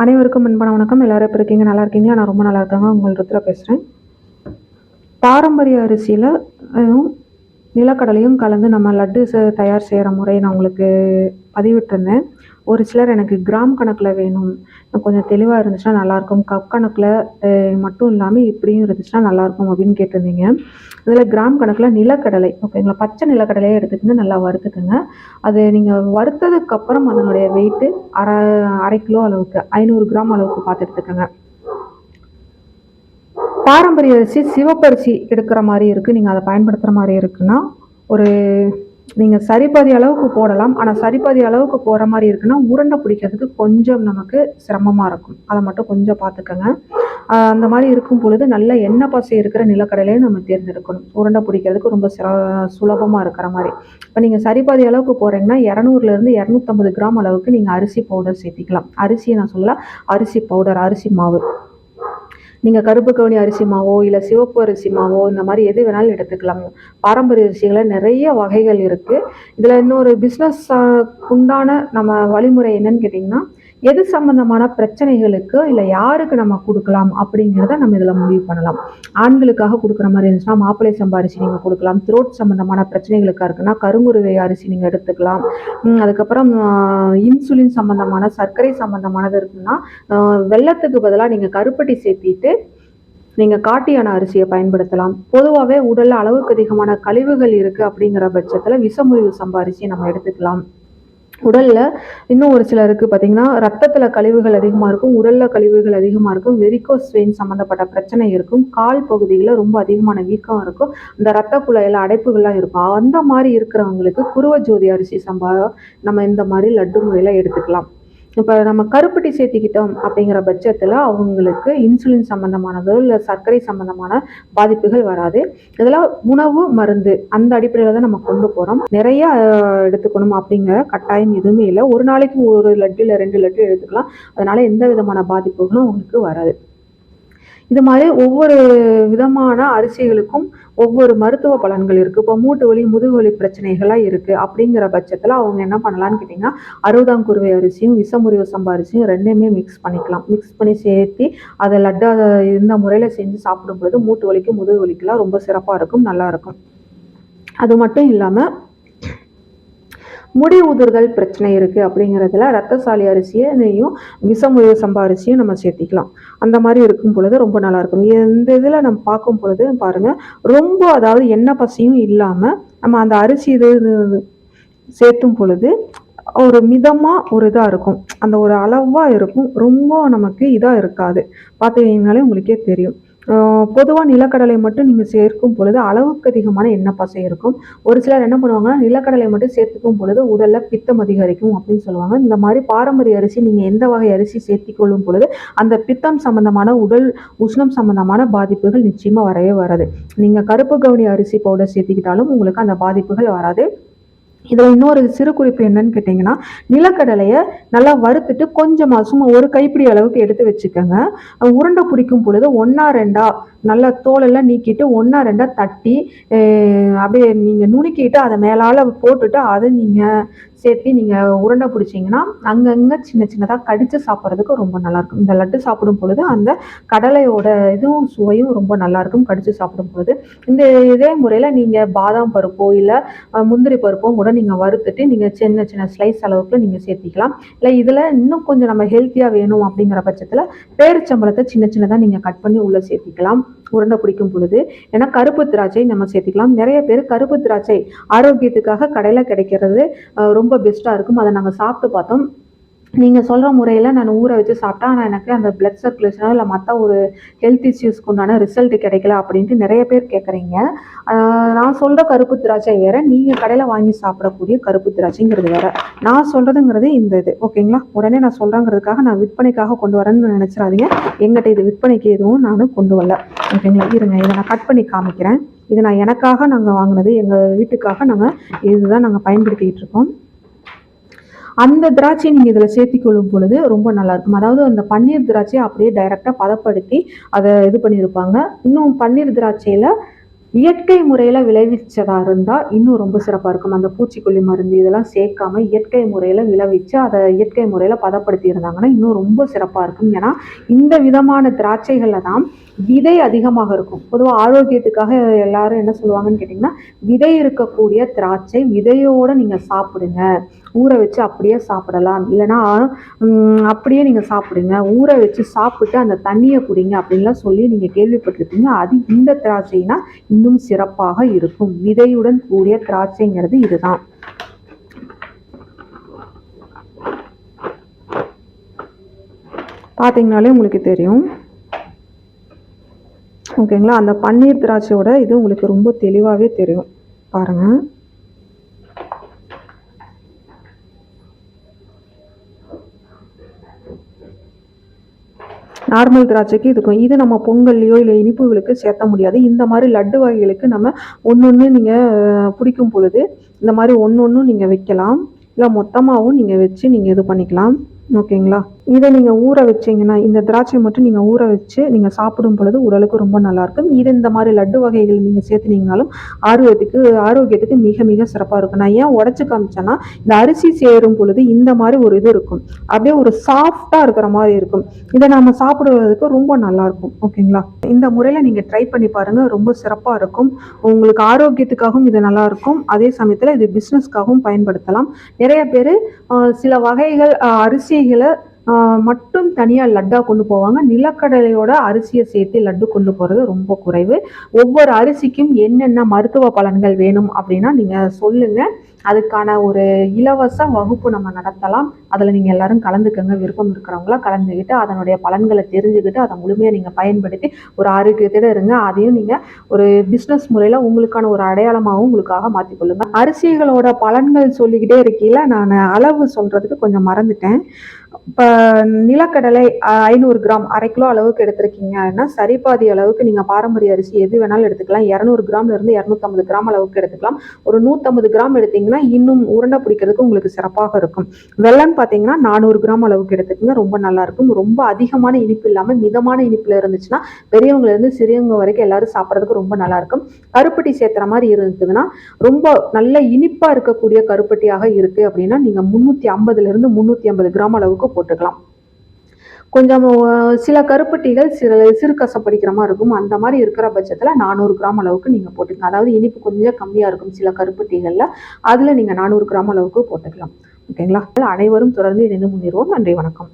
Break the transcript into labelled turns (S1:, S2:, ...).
S1: அனைவருக்கும் அன்பான வணக்கம். எல்லாரும் எப்படி இருக்கீங்க? நல்லா இருக்கீங்களா? நான் ரொம்ப நல்லா இருக்காங்க. உங்கள் ருத்ரா பேசுகிறேன். பாரம்பரிய அரிசியில் நிலக்கடலையும் கலந்து நம்ம லட்டு தயார் செய்கிற முறை நான் உங்களுக்கு பதிவிட்டிருந்தேன். ஒரு சிலர் எனக்கு கிராம் கணக்கில் வேணும், கொஞ்சம் தெளிவாக இருந்துச்சுன்னா நல்லாயிருக்கும், கப் கணக்கில் மட்டும் இல்லாமல் இப்படியும் இருந்துச்சுன்னா நல்லாயிருக்கும் அப்படின்னு கேட்டிருந்தீங்க. இதில் கிராம் கணக்கில் நிலக்கடலை ஓகேங்களா, பச்சை நிலக்கடலையே எடுத்துக்கங்க, நல்லா வறுத்துக்குங்க. அது நீங்கள் வறுத்ததுக்கப்புறம் அதனுடைய வெயிட்டு அரை கிலோ அளவுக்கு 500 கிராம் அளவுக்கு பார்த்து எடுத்துக்கோங்க. பாரம்பரிய அரிசி சிவப்பரிசி எடுக்கிற மாதிரி இருக்குது, நீங்கள் அதை பயன்படுத்துகிற மாதிரி இருக்குன்னா ஒரு நீங்கள் சரிபாதி அளவுக்கு போடலாம். ஆனால் சரிபாதி அளவுக்கு போகிற மாதிரி இருக்குன்னா உருண்டை பிடிக்கிறதுக்கு கொஞ்சம் நமக்கு சிரமமாக இருக்கும். அதை மட்டும் கொஞ்சம் பார்த்துக்கோங்க. அந்த மாதிரி இருக்கும் பொழுது நல்ல எண்ணெய் பசை இருக்கிற நிலக்கடலையை நம்ம தேர்ந்தெடுக்கணும், உருண்டை பிடிக்கிறதுக்கு ரொம்ப சுலபமாக இருக்கிற மாதிரி. இப்போ நீங்கள் சரிபாதி அளவுக்கு போகிறீங்கன்னா 200லேருந்து 250 கிராம் அளவுக்கு நீங்கள் அரிசி பவுடர் சேர்த்திக்கலாம். அரிசியை நான் சொல்ல, அரிசி பவுடர், அரிசி மாவு. நீங்கள் கருப்பு கவுனி அரிசி மாவோ இல்லை சிவப்பு அரிசி மாவோ இந்த மாதிரி எது வேணாலும் எடுத்துக்கலாம். பாரம்பரிய அரிசிகளில் நிறைய வகைகள் இருக்குது. இதில் இன்னொரு பிஸ்னஸ் உண்டான நம்ம வழிமுறை என்னன்னு கேட்டிங்கன்னா, எது சம்மந்தமான பிரச்சனைகளுக்கு இல்லை யாருக்கு நம்ம கொடுக்கலாம் அப்படிங்கிறத நம்ம இதில் முடிவு பண்ணலாம். ஆண்களுக்காக கொடுக்குற மாதிரி இருந்துச்சுன்னா மாப்பிள்ளை சம்பா அரிசி நீங்கள் கொடுக்கலாம். த்ரோட் சம்மந்தமான பிரச்சனைகளுக்காக இருக்குன்னா கருங்குருவை அரிசி நீங்கள் எடுத்துக்கலாம். அதுக்கப்புறம் இன்சுலின் சம்மந்தமான சர்க்கரை சம்மந்தமானது இருக்குன்னா வெள்ளத்துக்கு பதிலாக நீங்கள் கருப்பட்டி சேர்த்திட்டு நீங்கள் காட்டு யானை அரிசியை பயன்படுத்தலாம். பொதுவாகவே உடலில் அளவுக்கு அதிகமான கழிவுகள் இருக்குது அப்படிங்கிற பட்சத்தில் விஷமுறிவு சம்பா அரிசியை நம்ம எடுத்துக்கலாம். உடலில் இன்னும் ஒரு சிலருக்கு பார்த்திங்கன்னா ரத்தத்தில் கழிவுகள் அதிகமாக இருக்கும், உடலில் கழிவுகள் அதிகமாக இருக்கும், வெரிகோஸ் வெயின் சம்மந்தப்பட்ட பிரச்சனை இருக்கும், கால் பகுதியில் ரொம்ப அதிகமான வீக்கம் இருக்கும், இந்த ரத்த குழாயில் அடைப்புகள்லாம் இருக்கும். அந்த மாதிரி இருக்கிறவங்களுக்கு குருவ ஜோதி அரிசி சம்பா நம்ம இந்த மாதிரி லட்டு முறையில் எடுத்துக்கலாம். இப்போ நம்ம கருப்பட்டி சேர்த்திக்கிட்டோம் அப்படிங்கிற பட்சத்தில் அவங்களுக்கு இன்சுலின் சம்மந்தமானதோ இல்லை சர்க்கரை சம்மந்தமான பாதிப்புகள் வராது. இதெல்லாம் உணவு மருந்து அந்த அடிப்படையில் தான் நம்ம கொண்டு போகிறோம். நிறைய எடுத்துக்கணும் அப்படிங்கிற கட்டாயம் எதுவுமே இல்லை. ஒரு நாளைக்கு ஒரு லட்டு இல்லை 2 லட்டு எடுத்துக்கலாம். அதனால் எந்த விதமான பாதிப்புகளும் உங்களுக்கு வராது. இது மாதிரி ஒவ்வொரு விதமான அரிசிகளுக்கும் ஒவ்வொரு மருத்துவ பலன்கள் இருக்குது. இப்போ மூட்டு வலி முதுகு வலி பிரச்சனைகள்லாம் இருக்குது அப்படிங்கிற பட்சத்தில் அவங்க என்ன பண்ணலான்னு கேட்டிங்கன்னா, 60ஆம் குருவை அரிசியும் விஷமுறிவு சம்பா அரிசியும் ரெண்டையுமே மிக்ஸ் பண்ணிக்கலாம். மிக்ஸ் பண்ணி சேர்த்து அதை லட்டாக இந்த முறையில் செஞ்சு சாப்பிடும்பொழுது மூட்டு வலிக்கு முதுகு வலிக்கெல்லாம் ரொம்ப சிறப்பாக இருக்கும், நல்லாயிருக்கும். அது மட்டும் இல்லாமல் முடி உதிர்தல் பிரச்சனை இருக்குது அப்படிங்கிறதுல ரத்தசாலி அரிசியையும் விஷமுறிவு சம்பா அரிசியும் நம்ம சேர்த்திக்கலாம். அந்த மாதிரி இருக்கும் பொழுது ரொம்ப நல்லாயிருக்கும். இந்த இதில் நம்ம பார்க்கும் பொழுது பாருங்கள், ரொம்ப அதாவது எண்ணெய் பசையும் இல்லாமல் நம்ம அந்த அரிசி இது சேர்த்தும் பொழுது ஒரு மிதமாக ஒரு இதாக இருக்கும், அந்த ஒரு அளவாக இருக்கும், ரொம்ப நமக்கு இதாக இருக்காது. பார்த்தீங்கன்னாலே உங்களுக்கே தெரியும். பொதுவாக நிலக்கடலை மட்டும் நீங்கள் சேர்க்கும் பொழுது அளவுக்கு அதிகமான எண்ணெய் பசை இருக்கும். ஒரு சிலர் என்ன பண்ணுவாங்கன்னா நிலக்கடலை மட்டும் சேர்த்துக்கும் பொழுது உடலில் பித்தம் அதிகரிக்கும் அப்படின்னு சொல்லுவாங்க. இந்த மாதிரி பாரம்பரிய அரிசி நீங்கள் எந்த வகை அரிசி சேர்த்திக்கொள்ளும் பொழுது அந்த பித்தம் சம்மந்தமான உடல் உஷ்ணம் சம்மந்தமான பாதிப்புகள் நிச்சயமாக வரவே வராது. நீங்கள் கருப்பு கவுனி அரிசி பவுடர் சேர்த்திக்கிட்டாலும் உங்களுக்கு அந்த பாதிப்புகள் வராது. இதில் இன்னொரு சிறு குறிப்பு என்னன்னு கேட்டிங்கன்னா, நிலக்கடலையை நல்லா வறுத்துட்டு கொஞ்சமாக சும்மா ஒரு கைப்பிடி அளவுக்கு எடுத்து வச்சுக்கோங்க. உருண்டை பிடிக்கும் பொழுது 1 2 நல்லா தோலெல்லாம் நீக்கிட்டு 1 2 தட்டி அப்படியே நீங்கள் நுணுக்கிட்டு அதை மேலால் போட்டுட்டு அதை நீங்கள் சேர்த்து நீங்கள் உருண்டை பிடிச்சிங்கன்னா அங்கங்கே சின்ன சின்னதாக கடித்து சாப்பிட்றதுக்கு ரொம்ப நல்லாயிருக்கும். இந்த லட்டு சாப்பிடும் பொழுது அந்த கடலையோட இதுவும் சுவையும் ரொம்ப நல்லாயிருக்கும் கடித்து சாப்பிடும் பொழுது. இந்த இதே முறையில் நீங்கள் பாதாம் பருப்போ இல்லை முந்திரி பருப்பும் கூட நீங்கள் வறுத்துட்டு நீங்கள் சின்ன சின்ன ஸ்லைஸ் அளவுக்கு நீங்கள் சேர்த்திக்கலாம். இல்லை இதில் இன்னும் கொஞ்சம் நம்ம ஹெல்த்தியாக வேணும் அப்படிங்கிற பட்சத்தில் பேரிச்சம்பழத்தை சின்ன சின்னதாக நீங்கள் கட் பண்ணி உள்ளே சேர்த்திக்கலாம் உருண்டை பிடிக்கும் பொழுது. ஏன்னா கருப்பு திராட்சை நம்ம சேர்த்திக்கலாம். நிறைய பேர் கருப்பு திராட்சை ஆரோக்கியத்துக்காக கடையில் கிடைக்கிறது ரொம்ப பெஸ்ட்டாக இருக்கும். அதை நாங்கள் சாப்பிட்டு பார்த்தோம். நீங்கள் சொல்கிற முறையில் நான் ஊற வச்சு சாப்பிட்டா ஆனால் எனக்கு அந்த பிளட் சர்க்குலேஷனோ இல்லை மற்ற ஒரு ஹெல்த் இஷ்யூஸ்க்கு உண்டான ரிசல்ட் கிடைக்கல அப்படின்ட்டு நிறைய பேர் கேட்குறீங்க. நான் சொல்கிற கருப்பு திராட்சை வேறு, நீங்கள் கடையில் வாங்கி சாப்பிடக்கூடிய கருப்பு திராட்சைங்கிறது வேறு. நான் சொல்கிறதுங்கிறது இந்த இது ஓகேங்களா. உடனே நான் சொல்கிறேங்கிறதுக்காக நான் விற்பனைக்காக கொண்டு வரேன்னு நினச்சிடாதீங்க. எங்கிட்ட இது விற்பனைக்கு எதுவும் நான் கொண்டு வரல ஓகேங்களா. இருங்க, இதை நான் கட் பண்ணி காமிக்கிறேன். இது நான் எனக்காக நாங்கள் வாங்கினது, எங்கள் வீட்டுக்காக நாங்கள் இதுதான் நாங்கள் பயன்படுத்திக்கிட்டு இருக்கோம். அந்த திராட்சை நீங்கள் இதில் சேர்த்திக்கொள்ளும் பொழுது ரொம்ப நல்லாயிருக்கும். அதாவது அந்த பன்னீர் திராட்சையை அப்படியே டைரெக்டாக பதப்படுத்தி அதை இது பண்ணியிருப்பாங்க. இன்னும் பன்னீர் திராட்சையில் இயற்கை முறையில் விளைவிச்சதா இருந்தால் இன்னும் ரொம்ப சிறப்பாக இருக்கும். அந்த பூச்சிக்கொல்லி மருந்து இதெல்லாம் சேர்க்காம இயற்கை முறையில் விளைவிச்சு அதை இயற்கை முறையில் பதப்படுத்தி இருந்தாங்கன்னா இன்னும் ரொம்ப சிறப்பாக இருக்கும். ஏன்னா இந்த விதமான திராட்சைகளில் தான் விதை அதிகமாக இருக்கும். பொதுவாக ஆரோக்கியத்துக்காக எல்லாரும் என்ன சொல்லுவாங்கன்னு கேட்டிங்கன்னா, விதை இருக்கக்கூடிய திராட்சை விதையோடு நீங்கள் சாப்பிடுங்க, ஊற வச்சு அப்படியே சாப்பிடலாம், இல்லைனா அப்படியே நீங்கள் சாப்பிடுங்க, ஊற வச்சு சாப்பிட்டு அந்த தண்ணியை குடிங்க அப்படின்லாம் சொல்லி நீங்கள் கேள்விப்பட்டிருப்பீங்க. அது இந்த திராட்சைனா இன்னும் சிறப்பாக இருக்கும். விதையுடன் கூடிய திராட்சைங்கிறது இதுதான். பார்த்தீங்கனாலே உங்களுக்கு தெரியும். ஓகேங்களா? அந்த பன்னீர் திராட்சையோட இது உங்களுக்கு ரொம்ப தெளிவாகவே தெரியும் பாருங்கள். நார்மல் திராட்சைக்கு இதுக்கும் இது நம்ம பொங்கல்லையோ இல்லை இனிப்புகளுக்கு சேர்த்த முடியாது. இந்த மாதிரி லட்டு வகைகளுக்கு நம்ம ஒன்று நீங்கள் பிடிக்கும் பொழுது இந்த மாதிரி ஒன்று நீங்கள் வைக்கலாம், இல்லை மொத்தமாகவும் நீங்கள் வச்சு நீங்கள் இது பண்ணிக்கலாம். ஓகேங்களா? இதை நீங்கள் ஊற வச்சிங்கன்னா, இந்த திராட்சை மட்டும் நீங்கள் ஊற வச்சு நீங்கள் சாப்பிடும் பொழுது உடலுக்கு ரொம்ப நல்லாயிருக்கும். இது இந்த மாதிரி லட்டு வகைகள் நீங்கள் சேர்த்துனீங்கனாலும் ஆரோக்கியத்துக்கு மிக மிக சிறப்பாக இருக்கும். நான் ஏன் உடச்சி காமிச்சேன்னா, இந்த அரிசி சேரும் பொழுது இந்த மாதிரி ஒரு இது இருக்கும், அப்படியே ஒரு சாஃப்டாக இருக்கிற மாதிரி இருக்கும். இதை நம்ம சாப்பிடுவதற்கு ரொம்ப நல்லாயிருக்கும். ஓகேங்களா? இந்த முறையில் நீங்கள் ட்ரை பண்ணி பாருங்கள், ரொம்ப சிறப்பாக இருக்கும். உங்களுக்கு ஆரோக்கியத்துக்காகவும் இது நல்லாயிருக்கும், அதே சமயத்தில் இது பிஸ்னஸ்க்காகவும் பயன்படுத்தலாம். நிறைய பேர் சில வகைகள் அரிசிகளை மட்டும் தனியாக லட்டாக கொண்டு போவாங்க. நிலக்கடலையோட அரிசியை சேர்த்து லட்டு கொண்டு போகிறது ரொம்ப குறைவு. ஒவ்வொரு அரிசிக்கும் என்னென்ன மருத்துவ பலன்கள் வேணும் அப்படின்னா நீங்கள் சொல்லுங்கள், அதுக்கான ஒரு இலவச வகுப்பு நம்ம நடத்தலாம். அதில் நீங்கள் எல்லாரும் கலந்துக்கங்க, விருப்பம் இருக்கிறவங்களாம் கலந்துக்கிட்டு அதனுடைய பலன்களை தெரிஞ்சுக்கிட்டு அதை முழுமையாக நீங்கள் பயன்படுத்தி ஒரு ஆரோக்கியத்தோடு இருங்க. அதையும் நீங்கள் ஒரு பிஸ்னஸ் முறையில் உங்களுக்கான ஒரு அடையாளமாகவும் உங்களுக்காக மாற்றிக்கொள்ளுங்கள். அரிசிகளோட பலன்கள் சொல்லிக்கிட்டே இருக்கையில் நான் அளவு சொல்கிறதுக்கு கொஞ்சம் மறந்துட்டேன். இப்போ நிலக்கடலை 500 கிராம், 1/2 கிலோ அளவுக்கு எடுத்திருக்கீங்கன்னா சரிபாதி அளவுக்கு நீங்கள் பாரம்பரிய அரிசி எது வேணாலும் எடுத்துக்கலாம். 200 கிராம்லேருந்து 250 கிராம் அளவுக்கு எடுத்துக்கலாம். ஒரு 150 கிராம் எடுத்திங்கன்னா இன்னும் உருண்டை பிடிக்கிறதுக்கு உங்களுக்கு சிறப்பாக இருக்கும். வெல்லம் பார்த்தீங்கன்னா 400 கிராம் அளவுக்கு எடுத்துக்கோங்க, ரொம்ப நல்லாயிருக்கும். ரொம்ப அதிகமான இனிப்பு இல்லாமல் மிதமான இனிப்பில் இருந்துச்சுன்னா பெரியவங்கலேருந்து சிறியவங்க வரைக்கும் எல்லாரும் சாப்பிட்றதுக்கு ரொம்ப நல்லாயிருக்கும். கருப்பட்டி சேர்த்துற மாதிரி இருந்ததுன்னா ரொம்ப நல்ல இனிப்பாக இருக்கக்கூடிய கருப்பட்டியாக இருக்குது அப்படின்னா நீங்கள் 350 350 கிராம் அளவுக்கு போட்டுக்கலாம். கொஞ்சம் சில கருப்பட்டிகள் சிறு கசப்படிக்கிற மாதிரி இருக்கும். அந்த மாதிரி இருக்கிற பட்சத்தில் 400 கிராம் அளவுக்கு நீங்கள் போட்டுக்கலாம். அதாவது இனிப்பு கொஞ்சம் கம்மியாக இருக்கும் சில கருப்பட்டிகளில், அதில் நீங்கள் 400 கிராம் அளவுக்கு போட்டுக்கலாம். ஓகேங்களா? அனைவரும் தொடர்ந்து இணைந்து முன்னேறுவோம். நன்றி, வணக்கம்.